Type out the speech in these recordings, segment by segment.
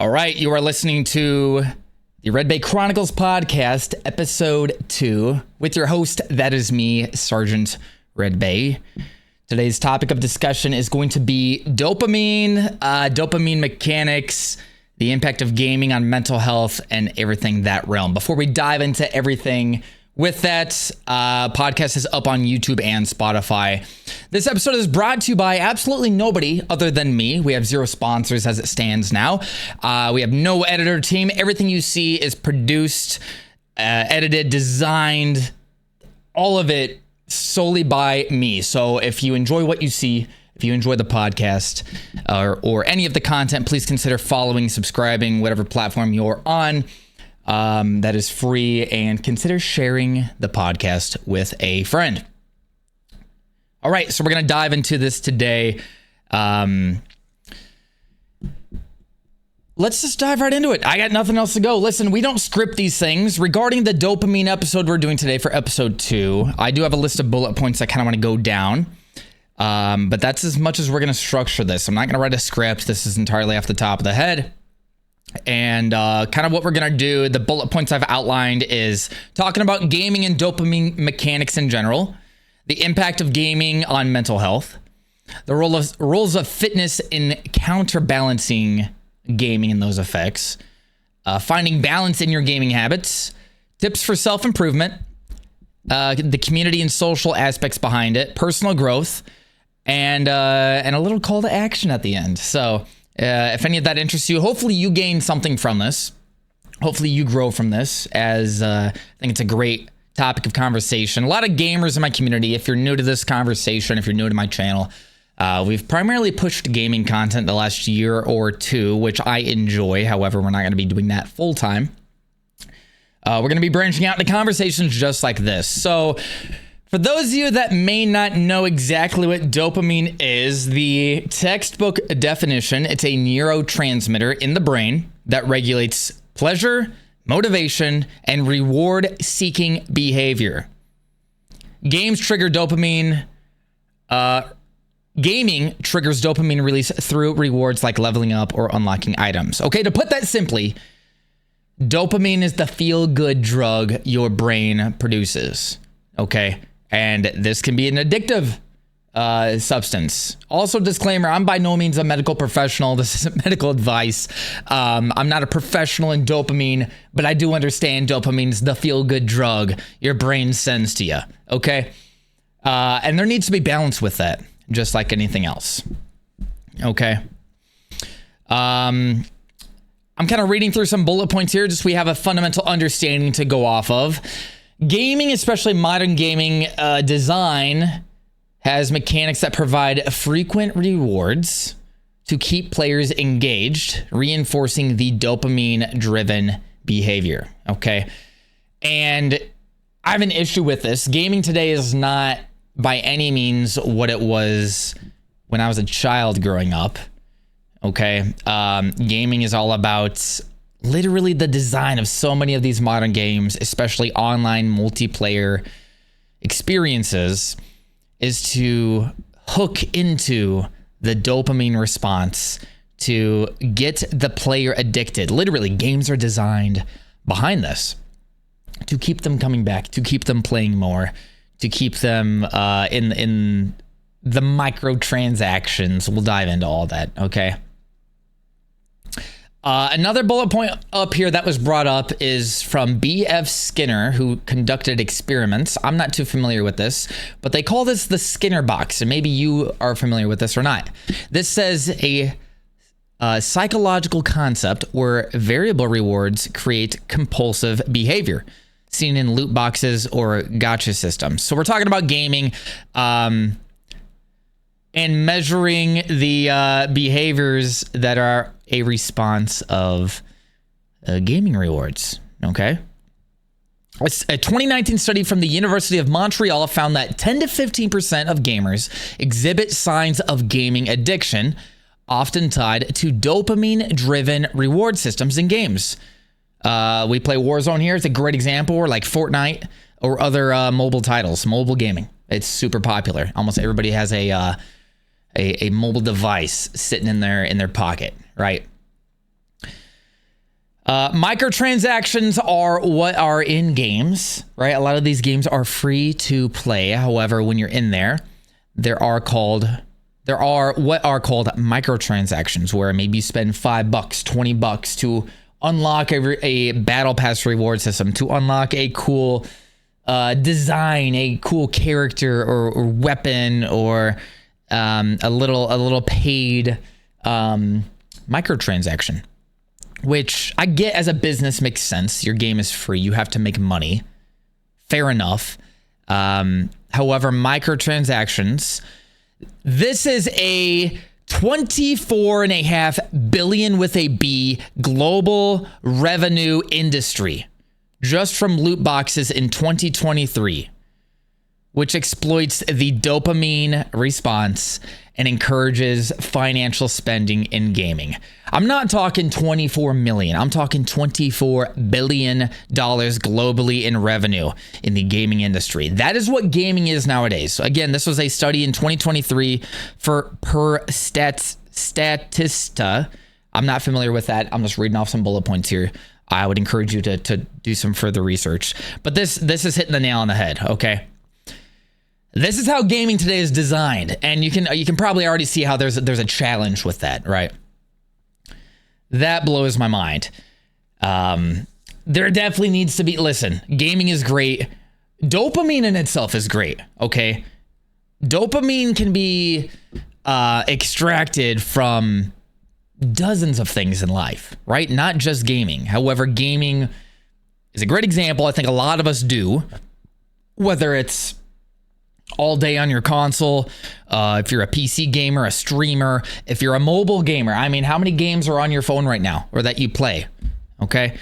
All right, you are listening to the Redbay Chronicles podcast, episode 2, with your host, that is me, Sergeant Redbay. Today's topic of discussion is going to be dopamine, dopamine mechanics, the impact of gaming on mental health, and everything that realm. Before we dive into everything with that, podcast is up on YouTube and Spotify. This episode is brought to you by absolutely nobody other than me. We have 0 sponsors as it stands now. We have no editor team. Everything you see is produced, edited, designed, all of it solely by me. So if you enjoy what you see, if you enjoy the podcast or any of the content, please consider following, subscribing, whatever platform you're on. That is free, and consider sharing the podcast with a friend. All right, so we're going to dive into this today. Let's just dive right into it. I got nothing else to go. Listen, we don't script these things. Regarding the dopamine episode we're doing today for episode 2, I do have a list of bullet points I kind of want to go down. But that's as much as we're going to structure this. I'm not going to write a script. This is entirely off the top of the head. And kind of what we're going to do, the bullet points I've outlined is talking about gaming and dopamine mechanics in general, the impact of gaming on mental health, the roles of fitness in counterbalancing gaming and those effects, finding balance in your gaming habits, tips for self-improvement, the community and social aspects behind it, personal growth, and a little call to action at the end. So if any of that interests you, hopefully you gain something from this. Hopefully you grow from this, as I think it's a great topic of conversation. A lot of gamers in my community, if you're new to this conversation, if you're new to my channel, we've primarily pushed gaming content the last year or two, which I enjoy. However, we're not going to be doing that full time. We're going to be branching out into conversations just like this. So for those of you that may not know exactly what dopamine is, the textbook definition, it's a neurotransmitter in the brain that regulates pleasure, motivation, and reward-seeking behavior. Games trigger dopamine. Gaming triggers dopamine release through rewards like leveling up or unlocking items. Okay, to put that simply, dopamine is the feel-good drug your brain produces. Okay? And this can be an addictive substance. Also, disclaimer, I'm by no means a medical professional. This isn't medical advice. I'm not a professional in dopamine, but I do understand dopamine's the feel-good drug your brain sends to you, okay? And there needs to be balance with that, just like anything else, okay? I'm kind of reading through some bullet points here, just so we have a fundamental understanding to go off of. Gaming, especially modern gaming design, has mechanics that provide frequent rewards to keep players engaged, reinforcing the dopamine-driven behavior, okay? And I have an issue with this. Gaming today is not by any means what it was when I was a child growing up, okay? Gaming is all about literally the design of so many of these modern games, especially online multiplayer experiences, is to hook into the dopamine response to get the player addicted. Literally, games are designed behind this to keep them coming back, to keep them playing more, to keep them in the microtransactions. We'll dive into all that, okay? Another bullet point up here that was brought up is from B.F. Skinner, who conducted experiments. I'm not too familiar with this, but they call this the Skinner box, and maybe you are familiar with this or not. This says a psychological concept where variable rewards create compulsive behavior, seen in loot boxes or gotcha systems. So we're talking about gaming and measuring the behaviors that are a response of gaming rewards, okay? A 2019 study from the University of Montreal found that 10 to 15% of gamers exhibit signs of gaming addiction, often tied to dopamine-driven reward systems in games. We play Warzone here. It's a great example, or like Fortnite or other mobile titles, mobile gaming. It's super popular. Almost everybody has a mobile device sitting in their pocket, right? Microtransactions are what are in games, right? A lot of these games are free to play. However, when you're in there, there are what are called microtransactions, where maybe you spend $5, $20 to unlock a battle pass reward system, to unlock a cool design, a cool character or weapon, or a little paid microtransaction, which I get as a business makes sense. Your game is free. You have to make money. Fair enough. However, microtransactions, this is a $24.5 billion with a B global revenue industry just from loot boxes in 2023, which exploits the dopamine response and encourages financial spending in gaming. I'm not talking 24 million. I'm talking $24 billion globally in revenue in the gaming industry. That is what gaming is nowadays. So again, this was a study in 2023 per Statista. I'm not familiar with that. I'm just reading off some bullet points here. I would encourage you to do some further research. But this is hitting the nail on the head, okay? This is how gaming today is designed, and you can probably already see how there's a challenge with that, right? That blows my mind. There definitely needs to be, listen, gaming is great. Dopamine in itself is great, okay? Dopamine can be extracted from dozens of things in life, right? Not just gaming. However, gaming is a great example. I think a lot of us do, whether it's all day on your console, if you're a PC gamer, a streamer, if you're a mobile gamer. I mean, how many games are on your phone right now or that you play? Okay.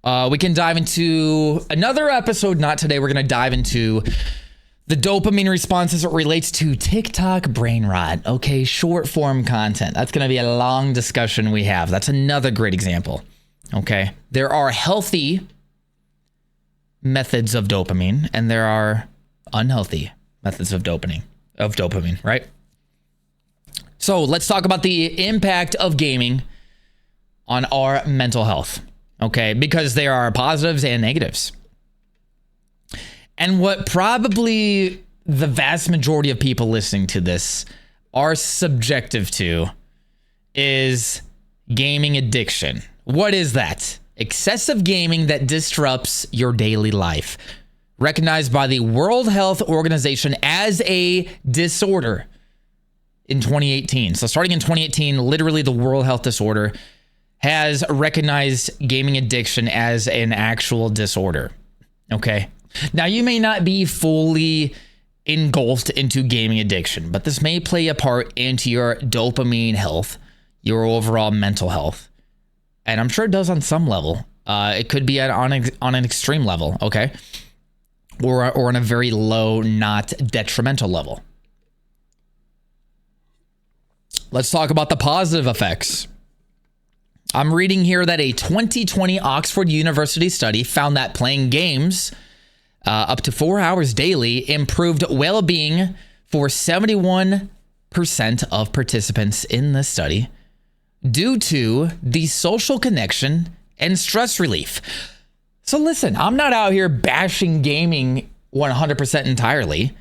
We can dive into another episode, not today. We're going to dive into the dopamine response as it relates to TikTok brain rot. Okay. Short form content. That's going to be a long discussion we have. That's another great example. Okay. There are healthy methods of dopamine and there are unhealthy methods of dopamine, right? So let's talk about the impact of gaming on our mental health, okay? Because there are positives and negatives. And what probably the vast majority of people listening to this are subjective to is gaming addiction. What is that? Excessive gaming that disrupts your daily life. Recognized by the World Health Organization as a disorder in 2018. So starting in 2018, literally the World Health Disorder has recognized gaming addiction as an actual disorder. Okay. Now you may not be fully engulfed into gaming addiction, but this may play a part into your dopamine health, your overall mental health. And I'm sure it does on some level. It could be on an extreme level. Okay. Or on a very low, not detrimental level. Let's talk about the positive effects. I'm reading here that a 2020 Oxford University study found that playing games up to 4 hours daily improved well-being for 71% of participants in the study due to the social connection and stress relief. So listen, I'm not out here bashing gaming 100% entirely.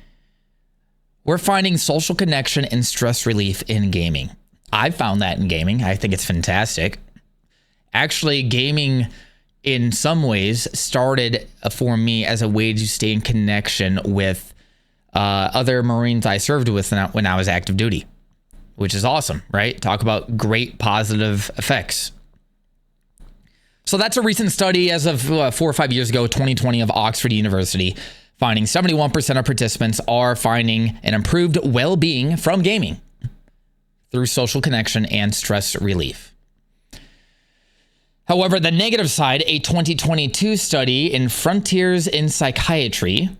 We're finding social connection and stress relief in gaming. I found that in gaming. I think it's fantastic. Actually, gaming in some ways started for me as a way to stay in connection with other Marines I served with when I was active duty, which is awesome, right? Talk about great positive effects. So that's a recent study as of 4 or 5 years ago, 2020, of Oxford University, finding 71% of participants are finding an improved well-being from gaming through social connection and stress relief. However, the negative side, a 2022 study in Frontiers in Psychiatry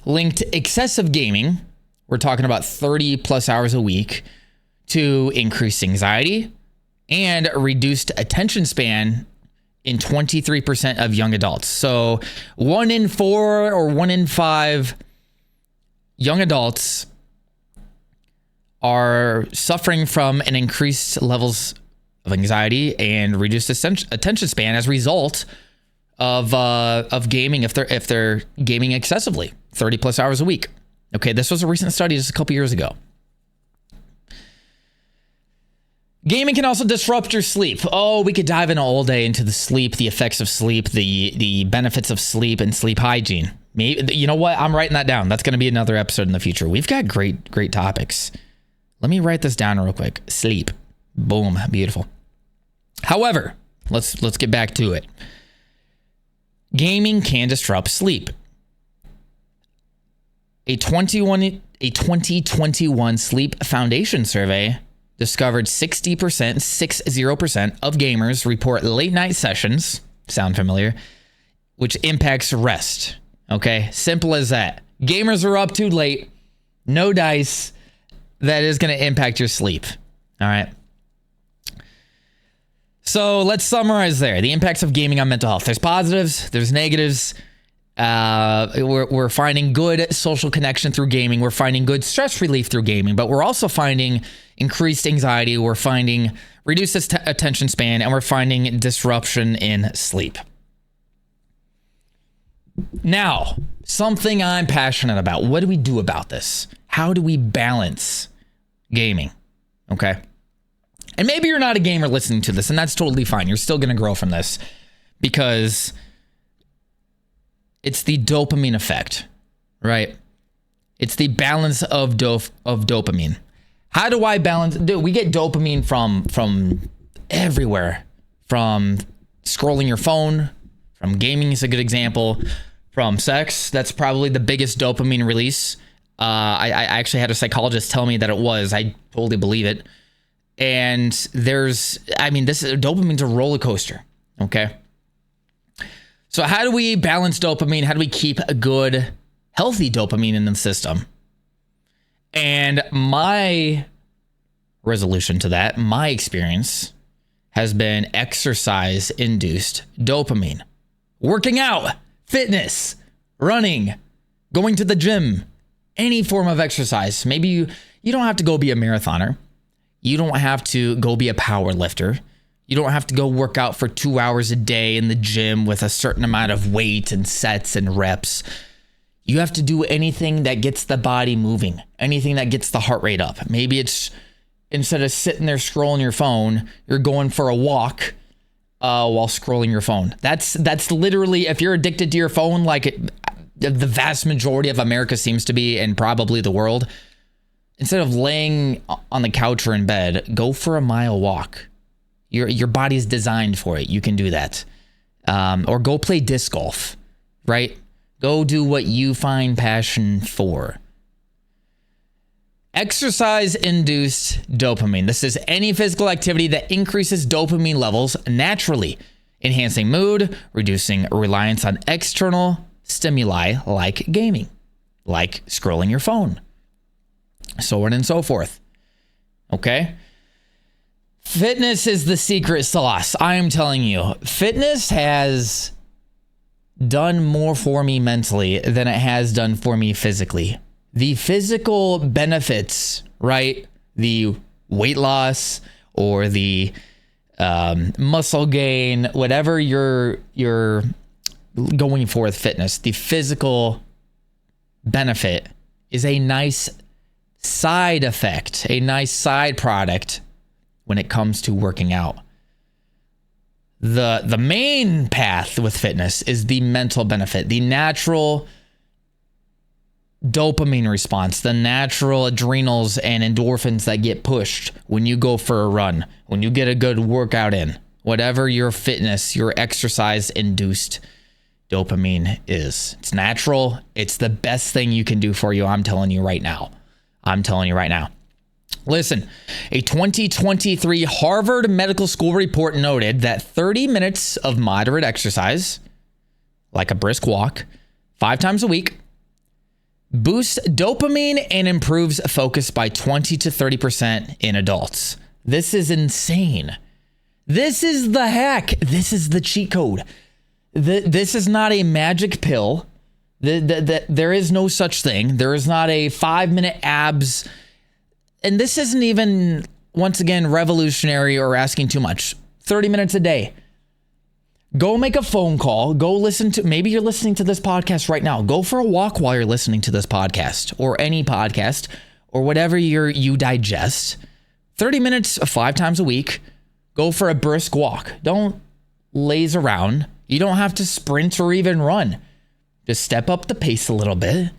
linked excessive gaming, we're talking about 30 plus hours a week, to increased anxiety and reduced attention span in 23% of young adults. So 1 in 4 or 1 in 5 young adults are suffering from an increased levels of anxiety and reduced attention span as a result of gaming if they're gaming excessively, 30 plus hours a week. Okay, this was a recent study just a couple years ago. Gaming can also disrupt your sleep. Oh, we could dive in all day into the sleep, the effects of sleep, the benefits of sleep and sleep hygiene. Maybe, you know what? I'm writing that down. That's going to be another episode in the future. We've got great topics. Let me write this down real quick. Sleep. Boom. Beautiful. However, let's get back to it. Gaming can disrupt sleep. A 2021 Sleep Foundation survey discovered 60% of gamers report late night sessions, sound familiar, which impacts rest. Okay, simple as that. Gamers are up too late, no dice, that is going to impact your sleep. All right. So let's summarize there. The impacts of gaming on mental health. There's positives, there's negatives. We're finding good social connection through gaming. We're finding good stress relief through gaming, but we're also finding increased anxiety. We're finding reduced attention span, and we're finding disruption in sleep. Now, something I'm passionate about. What do we do about this? How do we balance gaming? Okay. And maybe you're not a gamer listening to this, and that's totally fine. You're still going to grow from this because it's the dopamine effect, right? It's the balance of dopamine. How do I balance? Dude, we get dopamine from everywhere. From scrolling your phone, from gaming is a good example, from sex. That's probably the biggest dopamine release. I actually had a psychologist tell me that it was. I totally believe it. And dopamine's a roller coaster. Okay. So how do we balance dopamine? How do we keep a good, healthy dopamine in the system? And my resolution to that, my experience, has been exercise-induced dopamine. Working out, fitness, running, going to the gym, any form of exercise. Maybe you don't have to go be a marathoner. You don't have to go be a power lifter. You don't have to go work out for 2 hours a day in the gym with a certain amount of weight and sets and reps. You have to do anything that gets the body moving, anything that gets the heart rate up. Maybe it's instead of sitting there scrolling your phone, you're going for a walk while scrolling your phone. That's literally, if you're addicted to your phone, like the vast majority of America seems to be, and probably the world, instead of laying on the couch or in bed, go for a mile walk. Your body's designed for it. You can do that. Or go play disc golf, right? Go do what you find passion for. Exercise-induced dopamine. This is any physical activity that increases dopamine levels naturally, enhancing mood, reducing reliance on external stimuli like gaming, like scrolling your phone, so on and so forth. Okay? Fitness is the secret sauce. I am telling you, fitness has done more for me mentally than it has done for me physically. The physical benefits, right? The weight loss or the muscle gain, whatever you're going for with fitness, the physical benefit is a nice side effect, a nice side product when it comes to working out. The main path with fitness is the mental benefit, the natural dopamine response, the natural adrenals and endorphins that get pushed when you go for a run, when you get a good workout in, whatever your fitness, your exercise induced dopamine is. It's natural. It's the best thing you can do for you. I'm telling you right now. Listen, a 2023 Harvard Medical School report noted that 30 minutes of moderate exercise, like a brisk walk, 5 times a week, boosts dopamine and improves focus by 20 to 30% in adults. This is insane. This is the hack. This is the cheat code. This is not a magic pill. There is no such thing. There is not a 5-minute abs. And this isn't even once again, revolutionary or asking too much. 30 minutes a day. Go make a phone call. Go listen to, maybe you're listening to this podcast right now. Go for a walk while you're listening to this podcast or any podcast or whatever you digest. 30 minutes 5 times a week. Go for a brisk walk. Don't laze around. You don't have to sprint or even run. Just step up the pace a little bit,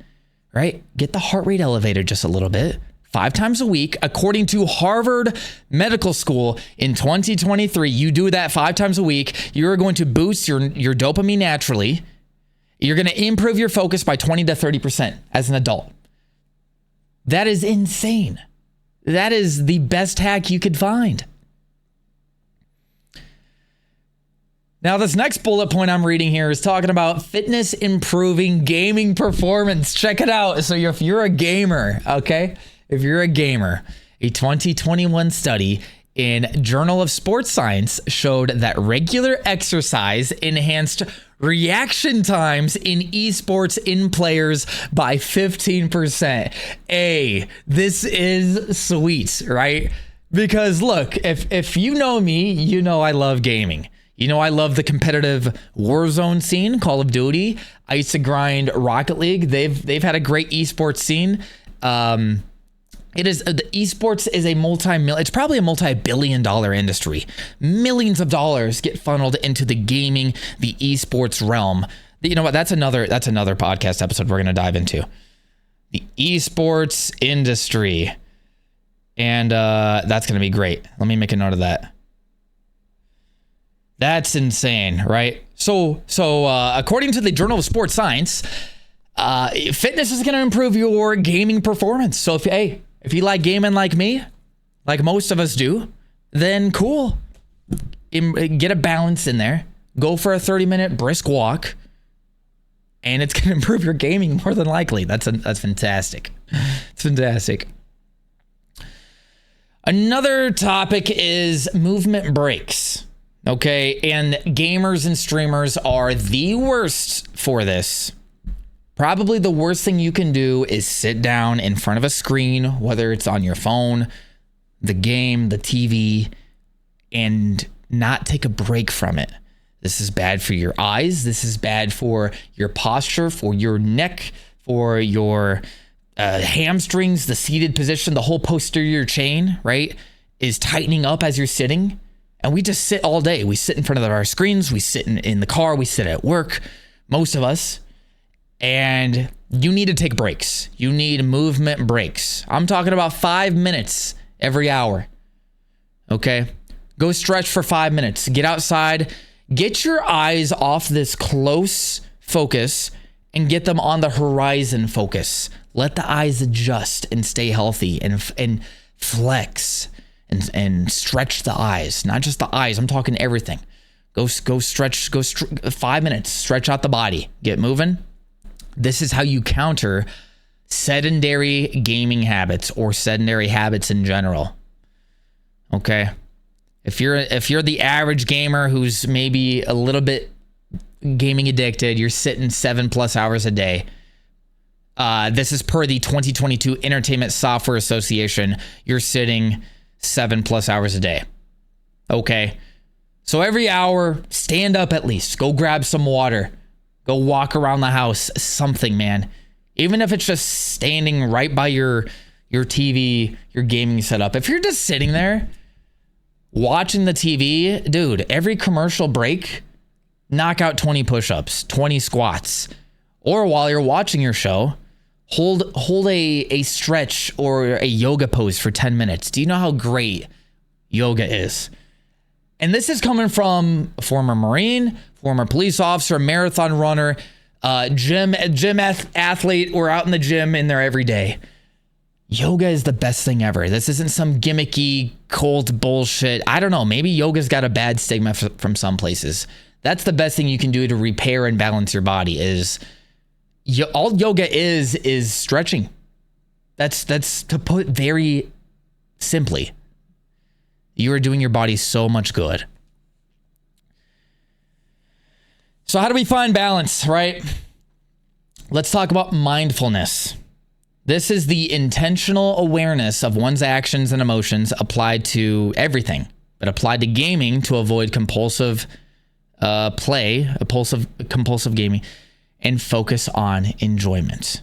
right? Get the heart rate elevated just a little bit. 5 times a week, according to Harvard Medical School in 2023. You do that 5 times a week, you're going to boost your dopamine naturally. You're going to improve your focus by 20 to 30% as an adult. That is insane. That is the best hack you could find. Now, this next bullet point I'm reading here is talking about fitness improving gaming performance. Check it out. So if you're a gamer, okay? If you're a gamer, a 2021 study in Journal of Sports Science showed that regular exercise enhanced reaction times in esports in players by 15%. This is sweet, right? Because look, if you know me, you know I love gaming. You know, I love the competitive Warzone scene, Call of Duty. I used to grind Rocket League. They've had a great esports scene. It is the esports is it's probably a multi-billion-dollar industry. Millions of dollars get funneled into the gaming, the esports realm. You know what? That's another podcast episode we're going to dive into. The esports industry. And that's going to be great. Let me make a note of that. That's insane, right? So according to the Journal of Sports Science, fitness is going to improve your gaming performance. So if you like gaming like me, like most of us do, then cool. Get a balance in there. Go for a 30-minute brisk walk, and it's going to improve your gaming more than likely. That's fantastic. It's fantastic. Another topic is movement breaks. Okay, and gamers and streamers are the worst for this. Probably the worst thing you can do is sit down in front of a screen, whether it's on your phone, the game, the TV, and not take a break from it. This is bad for your eyes. This is bad for your posture, for your neck, for your hamstrings, the seated position, the whole posterior chain, right, is tightening up as you're sitting. And we just sit all day. We sit in front of our screens. We sit in the car. We sit at work, most of us. And you need to take breaks. You need movement breaks. I'm talking about 5 minutes every hour. Okay? Go stretch for 5 minutes. Get outside. Get your eyes off this close focus and get them on the horizon focus. Let the eyes adjust and stay healthy and flex. And stretch the eyes, not just the eyes. I'm talking everything. Go stretch. 5 minutes. Stretch out the body. Get moving. This is how you counter sedentary gaming habits or sedentary habits in general. Okay, if you're the average gamer who's maybe a little bit gaming addicted, you're sitting 7+ hours a day. This is per the 2022 Entertainment Software Association. You're sitting 7+ hours a day. Okay. So every hour, stand up at least. Go grab some water. Go walk around the house. Something, man. Even if it's just standing right by your TV, your gaming setup. If you're just sitting there watching the TV, dude, every commercial break, knock out 20 push-ups, 20 squats. Or while you're watching your show, hold a stretch or a yoga pose for 10 minutes. Do you know how great yoga is? And this is coming from a former Marine, former police officer, marathon runner, gym athlete. We're out in the gym in there every day. Yoga is the best thing ever. This isn't some gimmicky cult bullshit. I don't know. Maybe yoga's got a bad stigma from some places. That's the best thing you can do to repair and balance your body is all yoga is stretching. That's to put very simply. You are doing your body so much good. So how do we find balance, right? Let's talk about mindfulness. This is the intentional awareness of one's actions and emotions applied to everything, but applied to gaming to avoid compulsive compulsive gaming, and focus on enjoyment.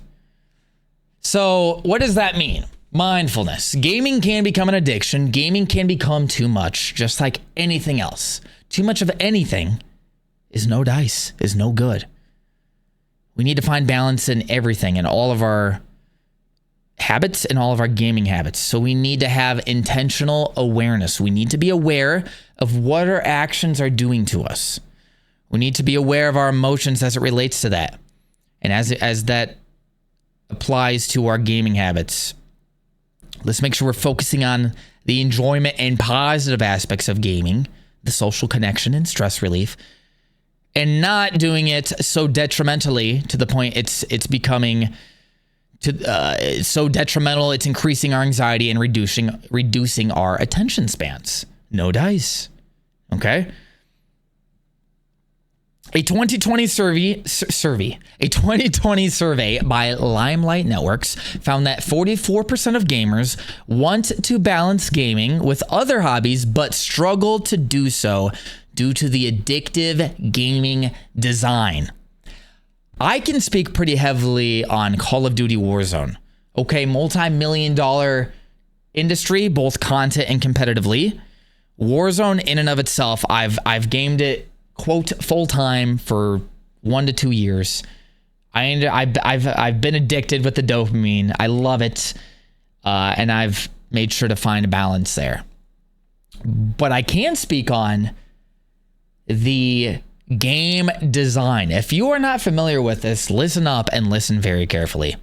So what does that mean? Mindfulness. Gaming can become an addiction. Gaming can become too much, just like anything else. Too much of anything is no dice, is no good. We need to find balance in everything, in all of our habits and all of our gaming habits. So we need to have intentional awareness. We need to be aware of what our actions are doing to us. We need to be aware of our emotions as it relates to that. And as that applies to our gaming habits, let's make sure we're focusing on the enjoyment and positive aspects of gaming, the social connection and stress relief, and not doing it so detrimentally to the point it's becoming so detrimental it's increasing our anxiety and reducing our attention spans. No dice. Okay? A 2020 survey by Limelight Networks found that 44% of gamers want to balance gaming with other hobbies but struggle to do so due to the addictive gaming design. I can speak pretty heavily on Call of Duty Warzone. Okay, multi-million-dollar industry, both content and competitively. Warzone in and of itself, I've gamed it, quote, full-time for 1 to 2 years. I've been addicted with the dopamine. I love it, and I've made sure to find a balance there. But I can speak on the game design. If you are not familiar with this, listen up and listen very carefully.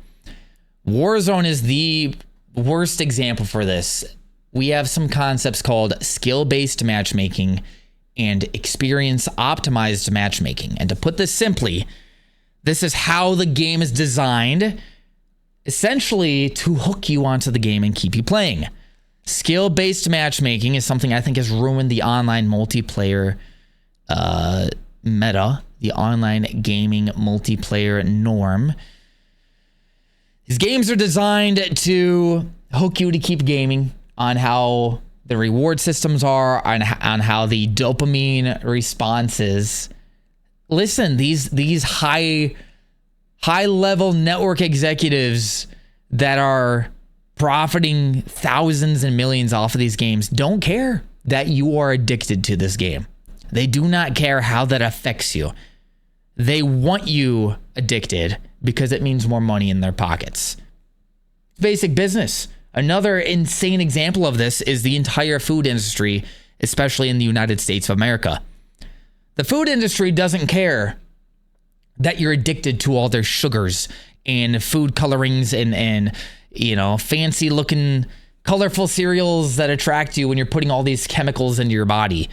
Warzone is the worst example for this. We have some concepts called skill-based matchmaking and experience-optimized matchmaking. And to put this simply, this is how the game is designed, essentially to hook you onto the game and keep you playing. Skill-based matchmaking is something I think has ruined the online multiplayer meta, the online gaming multiplayer norm. These games are designed to hook you to keep gaming, on how the reward systems are, on how the dopamine responses. Listen, these high level network executives that are profiting thousands and millions off of these games don't care that you are addicted to this game. They do not care how that affects you. They want you addicted because it means more money in their pockets. Basic business. Another insane example of this is the entire food industry, especially in the United States of America. The food industry doesn't care that you're addicted to all their sugars and food colorings and fancy looking colorful cereals that attract you when you're putting all these chemicals into your body.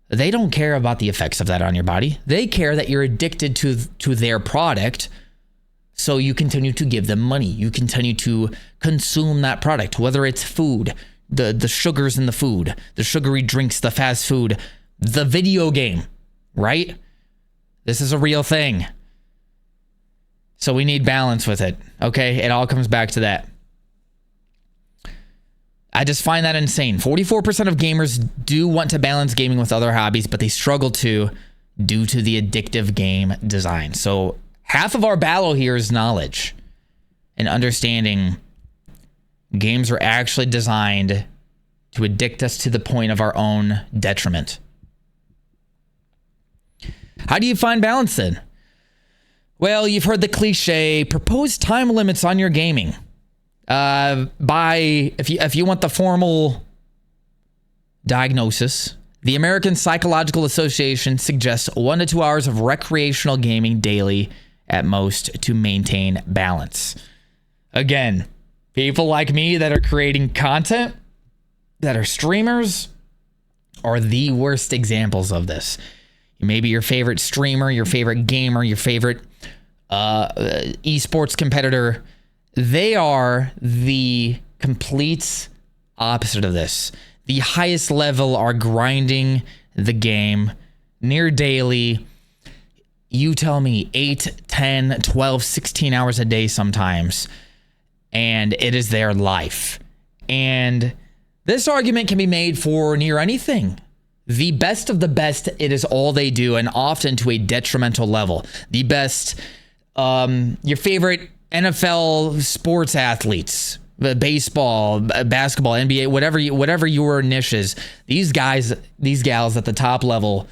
They don't care about the effects of that on your body. They care that you're addicted to their product, so you continue to give them money. You continue to consume that product, whether it's food, the sugars in the food, the sugary drinks, the fast food, the video game, right? This is a real thing. So we need balance with it, okay? It all comes back to that. I just find that insane. 44% of gamers do want to balance gaming with other hobbies, but they struggle to due to the addictive game design. So half of our battle here is knowledge and understanding games are actually designed to addict us to the point of our own detriment. How do you find balance then? Well, you've heard the cliche, propose time limits on your gaming. If you want the formal diagnosis, the American Psychological Association suggests 1 to 2 hours of recreational gaming daily at most to maintain balance. Again, people like me that are creating content, that are streamers, are the worst examples of this. Maybe your favorite streamer, your favorite gamer, your favorite esports competitor, they are the complete opposite of this. The highest level are grinding the game near daily. You tell me 8, 10, 12, 16 hours a day sometimes. and it is their life. And this argument can be made for near anything. The best of the best, it is all they do, and often to a detrimental level. The best, your favorite NFL sports athletes, baseball, basketball, NBA, whatever your niche is, these guys, these gals at the top level,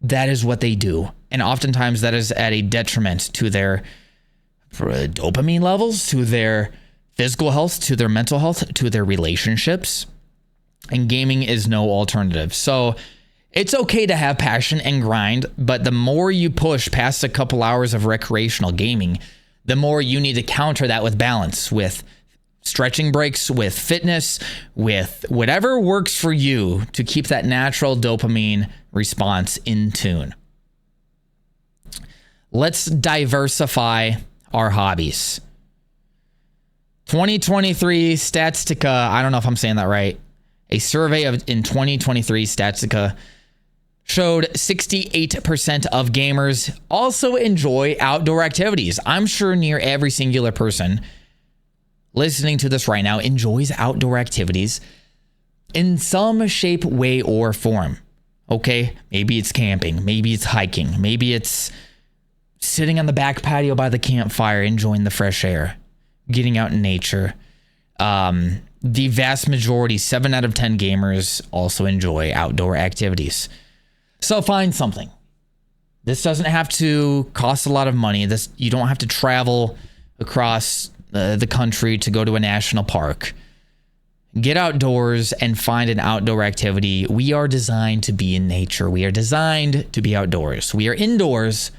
that is what they do. And oftentimes that is at a detriment to their dopamine levels, to their physical health, to their mental health, to their relationships. And gaming is no alternative. So it's okay to have passion and grind, but the more you push past a couple hours of recreational gaming, the more you need to counter that with balance, with stretching breaks, with fitness, with whatever works for you to keep that natural dopamine response in tune. Let's diversify our hobbies. 2023 Statistica, I don't know if I'm saying that right. A survey in 2023 Statistica showed 68% of gamers also enjoy outdoor activities. I'm sure near every singular person listening to this right now enjoys outdoor activities in some shape, way, or form. Okay? Maybe it's camping. Maybe it's hiking. Maybe it's sitting on the back patio by the campfire, enjoying the fresh air, getting out in nature. The vast majority, 7 out of 10 gamers, also enjoy outdoor activities. So find something. This doesn't have to cost a lot of money. You don't have to travel across the country to go to a national park. Get outdoors and find an outdoor activity. We are designed to be in nature. We are designed to be outdoors. We are indoors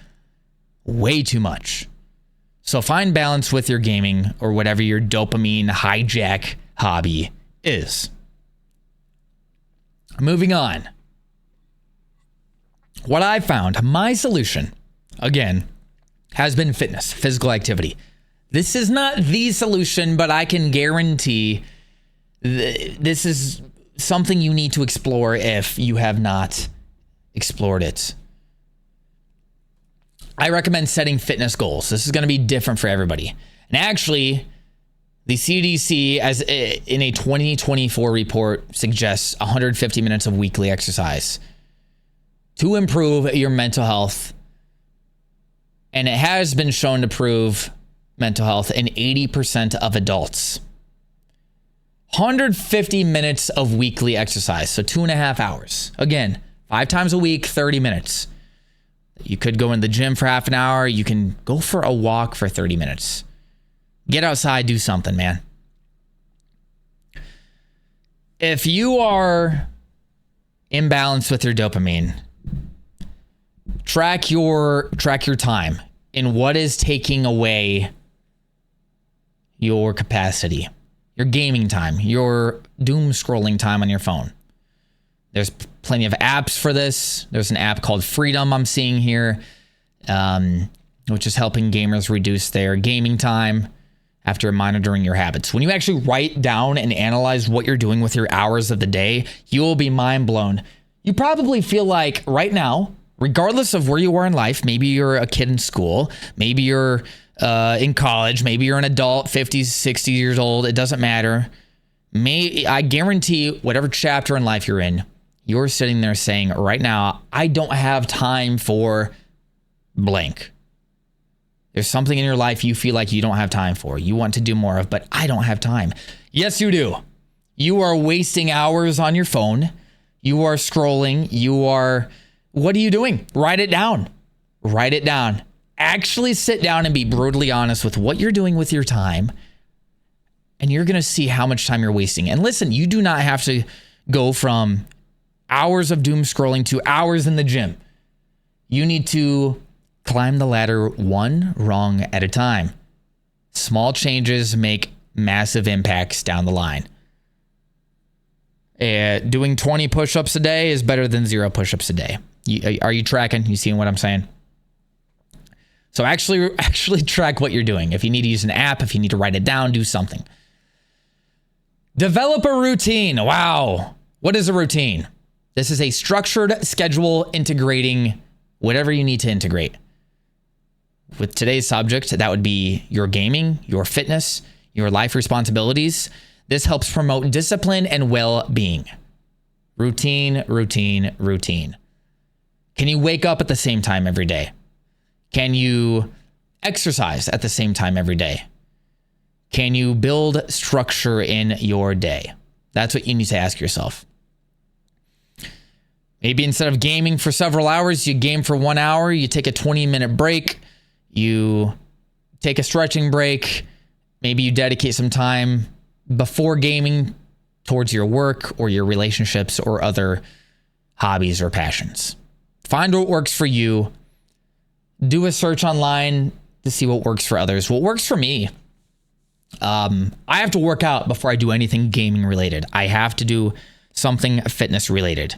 way too much. So find balance with your gaming or whatever your dopamine hijack hobby is. Moving on. What I found, my solution, again, has been fitness, physical activity. This is not the solution, but I can guarantee this is something you need to explore if you have not explored it. I recommend setting fitness goals. This is going to be different for everybody. And actually, the CDC, as in a 2024 report, suggests 150 minutes of weekly exercise to improve your mental health. And it has been shown to improve mental health in 80% of adults. 150 minutes of weekly exercise, so 2.5 hours. Again, 5 times a week, 30 minutes. You could go in the gym for half an hour. You can go for a walk for 30 minutes. Get outside, do something, man. If you are imbalanced with your dopamine, track your time in what is taking away your capacity, your gaming time, your doom scrolling time on your phone. There's plenty of apps for this. There's an app called Freedom I'm seeing here, which is helping gamers reduce their gaming time after monitoring your habits. When you actually write down and analyze what you're doing with your hours of the day, you will be mind blown. You probably feel like right now, regardless of where you are in life, maybe you're a kid in school, maybe you're in college, maybe you're an adult, 50s, 60 years old, it doesn't matter. I guarantee whatever chapter in life you're in, you're sitting there saying, right now, I don't have time for blank. There's something in your life you feel like you don't have time for. You want to do more of, but I don't have time. Yes, you do. You are wasting hours on your phone. You are scrolling. What are you doing? Write it down. Write it down. Actually sit down and be brutally honest with what you're doing with your time. And you're going to see how much time you're wasting. And listen, you do not have to go from hours of doom scrolling to hours in the gym. You need to climb the ladder one rung at a time. Small changes make massive impacts down the line. Doing 20 push-ups a day is better than 0 push-ups a day. Are you tracking? You seeing what I'm saying? So actually track what you're doing. If you need to use an app, if you need to write it down, do something. Develop a routine. Wow. What is a routine? This is a structured schedule integrating whatever you need to integrate. With today's subject, that would be your gaming, your fitness, your life responsibilities. This helps promote discipline and well-being. Routine, routine, routine. Can you wake up at the same time every day? Can you exercise at the same time every day? Can you build structure in your day? That's what you need to ask yourself. Maybe instead of gaming for several hours, you game for 1 hour, you take a 20-minute break, you take a stretching break, maybe you dedicate some time before gaming towards your work or your relationships or other hobbies or passions. Find what works for you. Do a search online to see what works for others. What works for me, I have to work out before I do anything gaming related. I have to do something fitness related.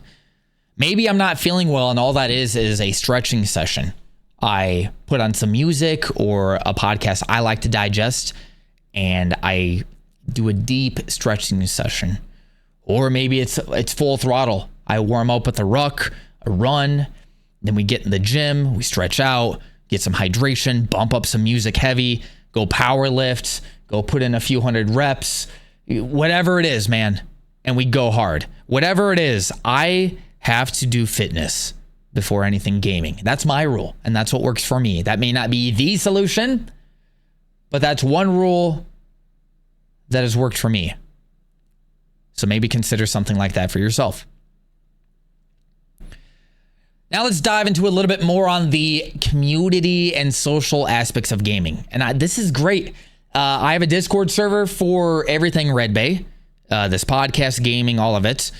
Maybe I'm not feeling well and all that is a stretching session. I put on some music or a podcast I like to digest and I do a deep stretching session. Or maybe it's full throttle. I warm up with a ruck, a run, then we get in the gym, we stretch out, get some hydration, bump up some music heavy, go power lift, go put in a few hundred reps, whatever it is, man. And we go hard. Whatever it is, I have to do fitness before anything gaming. That's my rule, and that's what works for me. That may not be the solution, but that's one rule that has worked for me. So maybe consider something like that for yourself. Now let's dive into a little bit more on the community and social aspects of gaming. And this is great. I have a Discord server for everything Redbay, this podcast, gaming, all of it.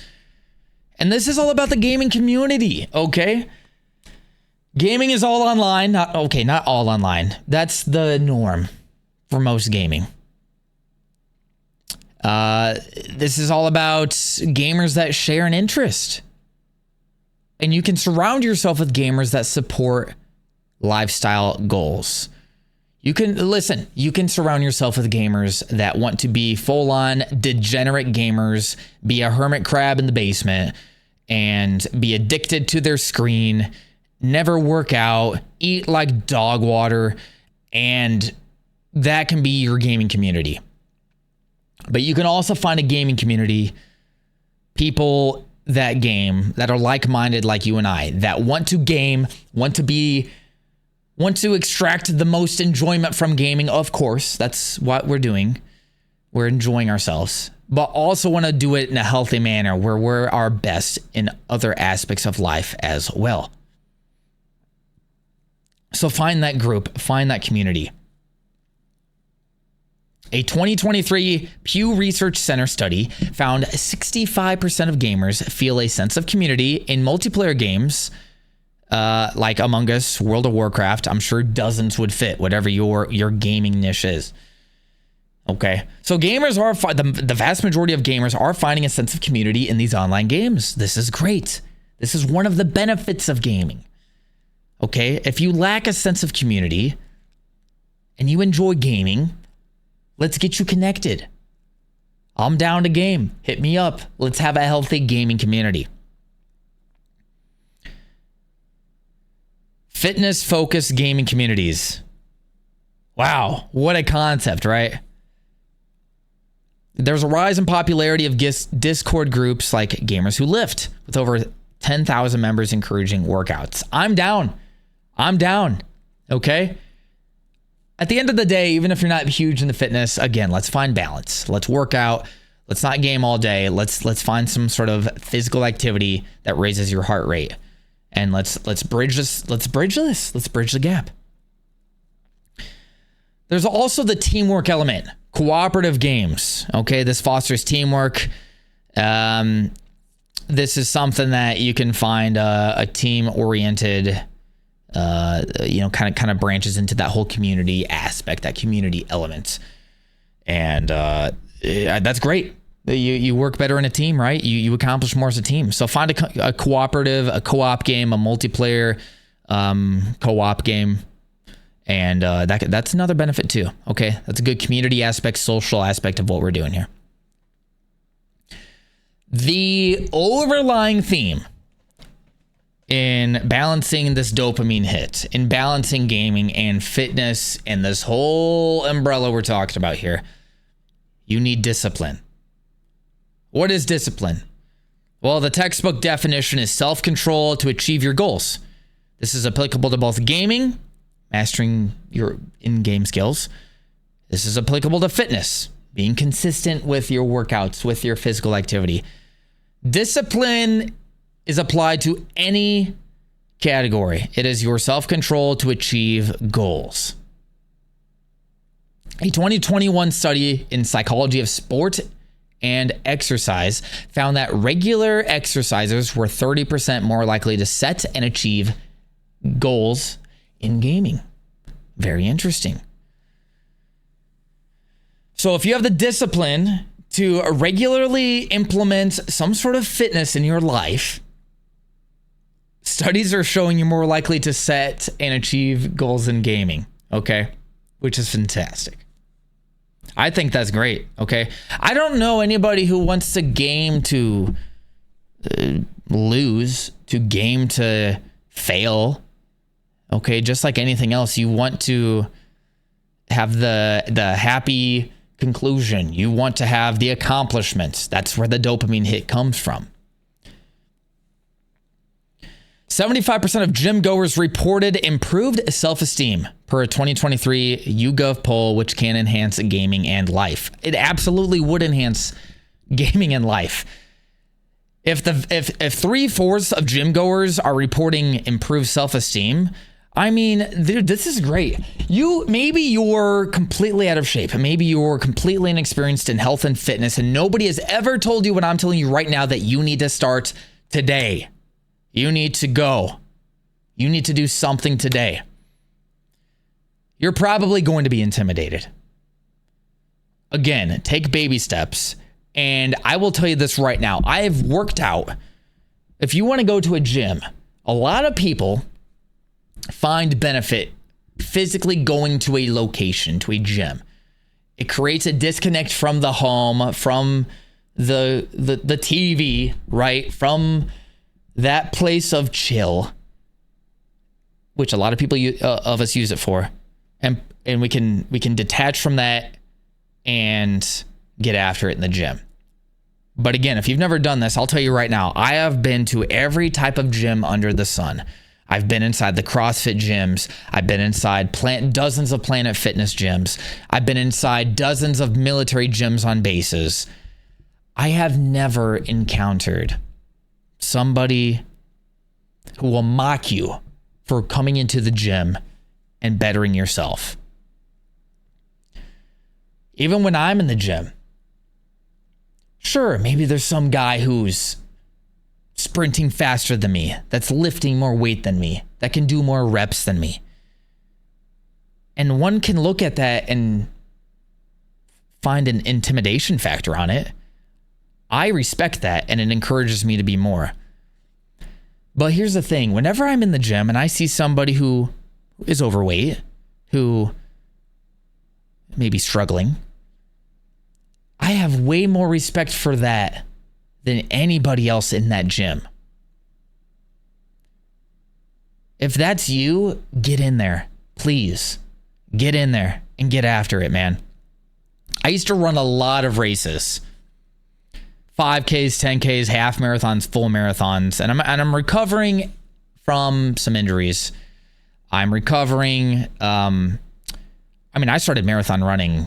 And this is all about the gaming community, okay? Gaming is all online. Not all online. That's the norm for most gaming. This is all about gamers that share an interest. And you can surround yourself with gamers that support lifestyle goals. You can surround yourself with gamers that want to be full-on degenerate gamers, be a hermit crab in the basement, and be addicted to their screen, never work out, eat like dog water, and that can be your gaming community. But you can also find a gaming community, people that game, that are like-minded like you and I, that want to game, want to extract the most enjoyment from gaming. Of course, that's what we're doing. We're enjoying ourselves, but also want to do it in a healthy manner where we're our best in other aspects of life as well. So find that group, find that community. A 2023 Pew Research Center study found 65% of gamers feel a sense of community in multiplayer games like Among Us, World of Warcraft. I'm sure dozens would fit, whatever your gaming niche is. Okay, so gamers are the vast majority of gamers are finding a sense of community in these online games. This is great. This is one of the benefits of gaming. Okay, if you lack a sense of community and you enjoy gaming, let's get you connected. I'm down to game. Hit me up. Let's have a healthy gaming community. Fitness-focused gaming communities. Wow, what a concept, right? There's a rise in popularity of Discord groups like Gamers Who Lift, with over 10,000 members encouraging workouts. I'm down. Okay? At the end of the day, even if you're not huge into fitness, again, let's find balance. Let's work out. Let's not game all day. Let's find some sort of physical activity that raises your heart rate. And let's bridge this. Let's bridge the gap. There's also the teamwork element. Cooperative games. Okay, this fosters teamwork. This is something that you can find a team-oriented, kind of branches into that whole community aspect, that community element, and that's great. You work better in a team, right? You accomplish more as a team. So find a cooperative, a co-op game, a multiplayer co-op game. And that's another benefit too. Okay, that's a good community aspect, social aspect of what we're doing here. The overlying theme in balancing this dopamine hit, in balancing gaming and fitness and this whole umbrella we're talking about here, You need discipline. What is discipline? Well, the textbook definition is self-control to achieve your goals. This is applicable to both gaming, mastering your in-game skills. This is applicable to fitness, being consistent with your workouts, with your physical activity. Discipline is applied to any category. It is your self-control to achieve goals. A 2021 study in psychology of sport and exercise found that regular exercisers were 30% more likely to set and achieve goals in gaming. Very interesting. So if you have the discipline to regularly implement some sort of fitness in your life, studies are showing you're more likely to set and achieve goals in gaming, okay? Which is fantastic. I think that's great, okay? I don't know anybody who wants to game to lose, to game to fail, okay? Just like anything else, you want to have the happy conclusion. You want to have the accomplishments. That's where the dopamine hit comes from. 75% of gym goers reported improved self-esteem per a 2023 YouGov poll, which can enhance gaming and life. It absolutely would enhance gaming and life. If 3/4 of gym goers are reporting improved self-esteem, I mean, dude, this is great. Maybe you're completely out of shape. Maybe you're completely inexperienced in health and fitness, and nobody has ever told you what I'm telling you right now, that you need to start today. You need to go. You need to do something today. You're probably going to be intimidated. Again, take baby steps. And I will tell you this right now. I have worked out. If you want to go to a gym, a lot of people find benefit physically going to a location, to a gym. It creates a disconnect from the home, from the TV, right? From that place of chill, which a lot of people of us use it for, and we can detach from that and get after it in the gym. But again, if you've never done this, I'll tell you right now, I have been to every type of gym under the sun. I've been inside the CrossFit gyms. I've been inside dozens of Planet Fitness gyms. I've been inside dozens of military gyms on bases. I have never encountered somebody who will mock you for coming into the gym and bettering yourself. Even when I'm in the gym, sure, maybe there's some guy who's sprinting faster than me, that's lifting more weight than me, that can do more reps than me. And one can look at that and find an intimidation factor on it. I respect that, and it encourages me to be more. But here's the thing. Whenever I'm in the gym and I see somebody who is overweight, who may be struggling, I have way more respect for that than anybody else in that gym. If that's you, get in there. Please, get in there and get after it, man. I used to run a lot of races. 5Ks, 10Ks, half marathons, full marathons. And I'm recovering from some injuries. I'm recovering. I started marathon running,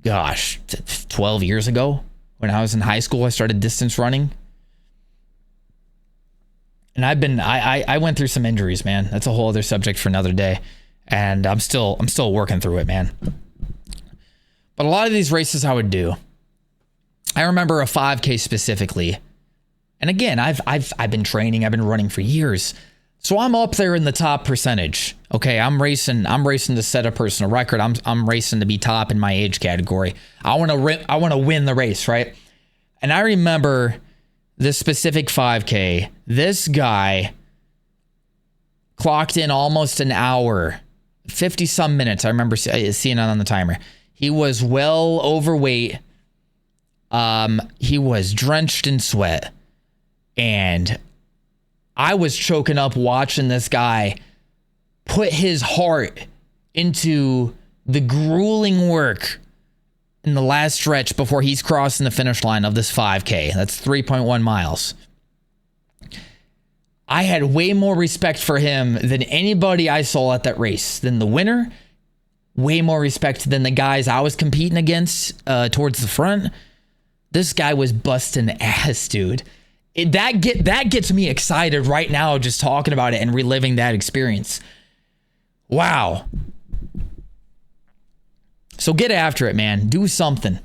12 years ago. When I was in high school, I started distance running. And I went through some injuries, man. That's a whole other subject for another day. And I'm still working through it, man. But a lot of these races I would do. I remember a 5K specifically. And again, I've been training, I've been running for years. So I'm up there in the top percentage. Okay, I'm racing to set a personal record. I'm racing to be top in my age category. I want to win the race, right? And I remember this specific 5K. This guy clocked in almost an hour, 50 some minutes. I remember seeing it on the timer. He was well overweight. He was drenched in sweat, and I was choking up watching this guy put his heart into the grueling work in the last stretch before he's crossing the finish line of this 5K. That's 3.1 miles. I had way more respect for him than anybody I saw at that race, than the winner. Way more respect than the guys I was competing against towards the front. This guy was busting ass, dude. That gets me excited right now just talking about it and reliving that experience. Wow. So get after it, man. Do something.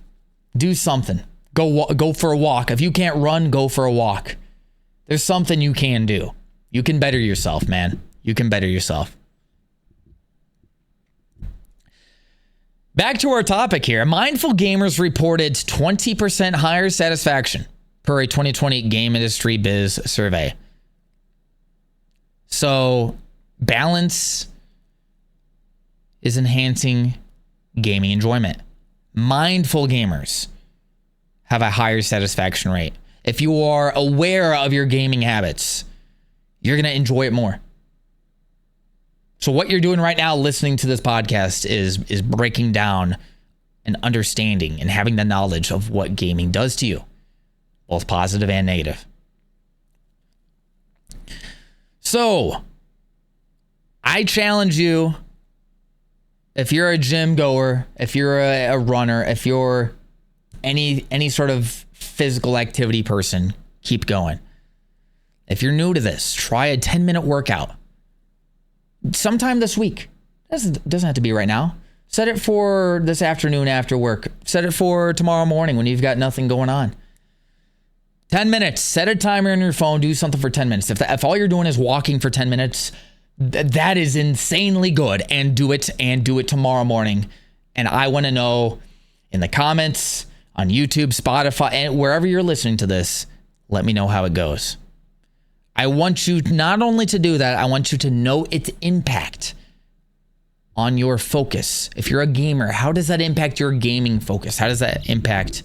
Do something. Go for a walk. If you can't run, go for a walk. There's something you can do. You can better yourself, man. You can better yourself. Back to our topic here. Mindful gamers reported 20% higher satisfaction per a 2020 Game Industry Biz survey. So, balance is enhancing gaming enjoyment. Mindful gamers have a higher satisfaction rate. If you are aware of your gaming habits, you're going to enjoy it more. So what you're doing right now, listening to this podcast, is breaking down and understanding and having the knowledge of what gaming does to you, both positive and negative. So I challenge you, if you're a gym goer, if you're a runner, if you're any sort of physical activity person, keep going. If you're new to this, try a 10-minute workout sometime this week. Doesn't have to be right now. Set it for this afternoon after work. Set it for tomorrow morning when you've got nothing going on. 10 minutes. Set a timer on your phone. Do something for 10 minutes. If all you're doing is walking for 10 minutes, that is insanely good. And do it tomorrow morning. And I want to know in the comments, on YouTube, Spotify, and wherever you're listening to this, let me know how it goes. I want you not only to do that, I want you to know its impact on your focus. If you're a gamer, how does that impact your gaming focus? How does that impact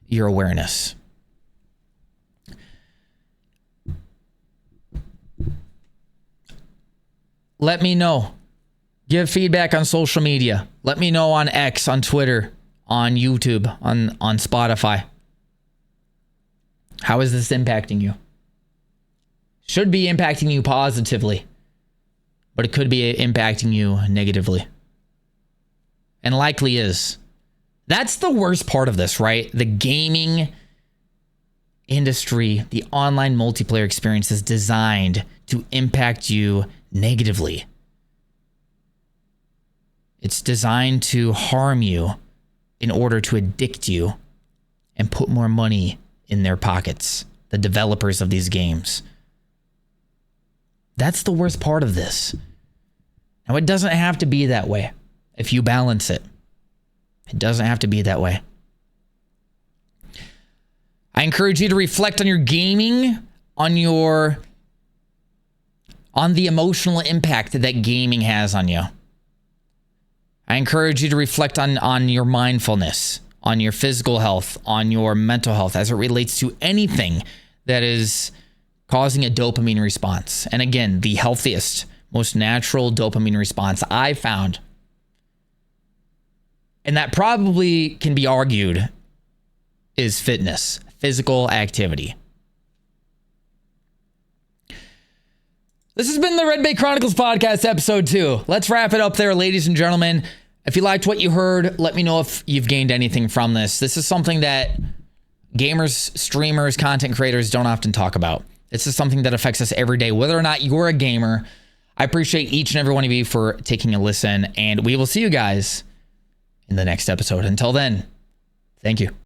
your awareness? Let me know. Give feedback on social media. Let me know on X, on Twitter, on YouTube, on Spotify. How is this impacting you? Should be impacting you positively, but it could be impacting you negatively. And likely is. That's the worst part of this, right? The gaming industry, the online multiplayer experience is designed to impact you negatively. It's designed to harm you in order to addict you and put more money in their pockets, the developers of these games. That's the worst part of this. Now, it doesn't have to be that way if you balance it. It doesn't have to be that way. I encourage you to reflect on your gaming, on the emotional impact that gaming has on you. I encourage you to reflect on your mindfulness, on your physical health, on your mental health as it relates to anything that is causing a dopamine response. And again, the healthiest, most natural dopamine response I found, and that probably can be argued, is fitness, physical activity. This has been the Redbay Chronicles podcast, episode 2. Let's wrap it up there, ladies and gentlemen. If you liked what you heard, let me know if you've gained anything from this. This is something that gamers, streamers, content creators don't often talk about. This is something that affects us every day, whether or not you're a gamer. I appreciate each and every one of you for taking a listen, and we will see you guys in the next episode. Until then, thank you.